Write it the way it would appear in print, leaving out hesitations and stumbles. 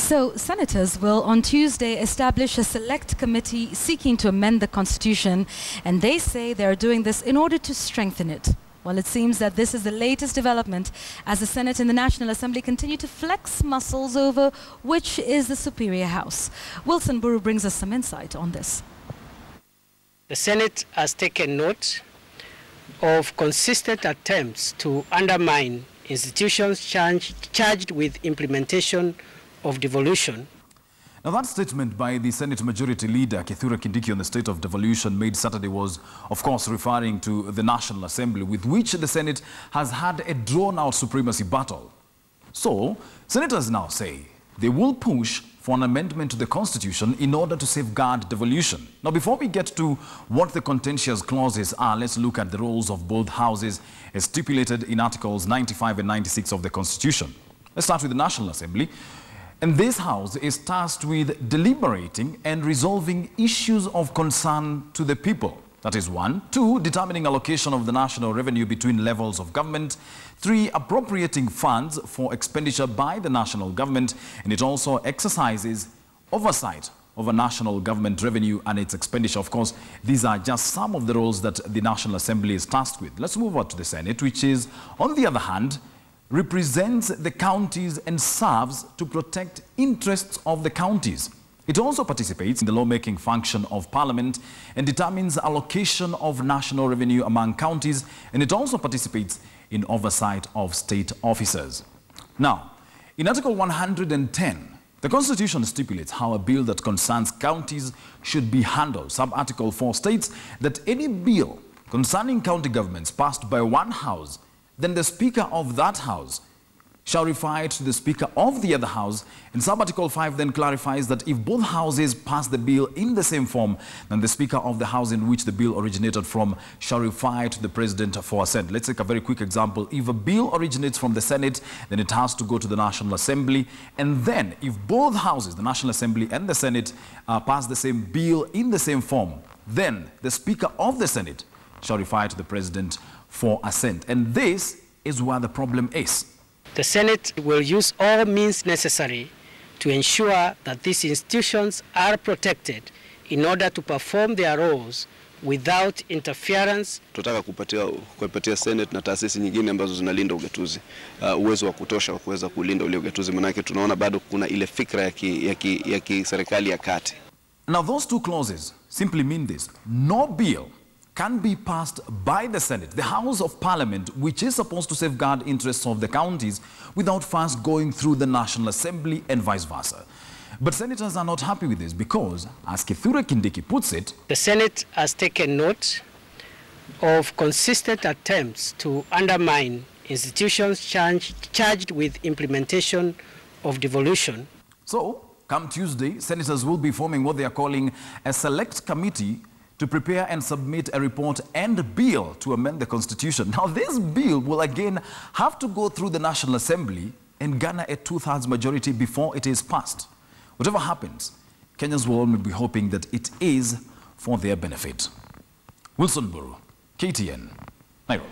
So, senators will on Tuesday establish a select committee seeking to amend the Constitution, and they say they are doing this in order to strengthen it. Well, it seems that this is the latest development as the Senate and the National Assembly continue to flex muscles over which is the superior house. Wilson Buru brings us some insight on this. The Senate has taken note of consistent attempts to undermine institutions charged with implementation of devolution. Now, that statement by the Senate Majority Leader Kithure Kindiki on the state of devolution made Saturday was, of course, referring to the National Assembly, with which the Senate has had a drawn-out supremacy battle. So, senators now say they will push for an amendment to the Constitution in order to safeguard devolution. Now, before we get to what the contentious clauses are, let's look at the roles of both houses as stipulated in Articles 95 and 96 of the Constitution. Let's start with the National Assembly. And this house is tasked with deliberating and resolving issues of concern to the people. That is 1. 2, determining allocation of the national revenue between levels of government. 3, appropriating funds for expenditure by the national government. And it also exercises oversight over national government revenue and its expenditure. Of course, these are just some of the roles that the National Assembly is tasked with. Let's move on to the Senate, which is, on the other hand, represents the counties and serves to protect interests of the counties. It also participates in the lawmaking function of Parliament and determines allocation of national revenue among counties, and it also participates in oversight of state officers. Now, in Article 110, the Constitution stipulates how a bill that concerns counties should be handled. Sub-Article 4 states that any bill concerning county governments passed by one house, then the Speaker of that House shall refer it to the Speaker of the other House. And Sub-Article 5 then clarifies that if both houses pass the bill in the same form, then the Speaker of the House in which the bill originated from shall refer it to the President for assent. Let's take a very quick example. If a bill originates from the Senate, then it has to go to the National Assembly. And then if both houses, the National Assembly and the Senate, pass the same bill in the same form, then the Speaker of the Senate shall refer it to the President for assent. And this is where the problem is. The Senate will use all means necessary to ensure that these institutions are protected in order to perform their roles without interference. Tunataka kupatia Senate na taasisi nyingine ambazo zinalinda ugatuzi uwezo wa kutosha wa kuweza kulinda ule ugatuzi, manake tunaona bado kuna ile fikra ya serikali ya kati. Now, those two clauses simply mean this: no bill can be passed by the Senate, the House of Parliament, which is supposed to safeguard interests of the counties, without first going through the National Assembly and vice versa. But senators are not happy with this because, as Kithure Kindiki puts it, the Senate has taken note of consistent attempts to undermine institutions charged with implementation of devolution. So, come Tuesday, senators will be forming what they are calling a select committee to prepare and submit a report and a bill to amend the Constitution. Now, this bill will again have to go through the National Assembly and garner a 2/3 majority before it is passed. Whatever happens, Kenyans will only be hoping that it is for their benefit. Wilson Buru, KTN, Nairobi.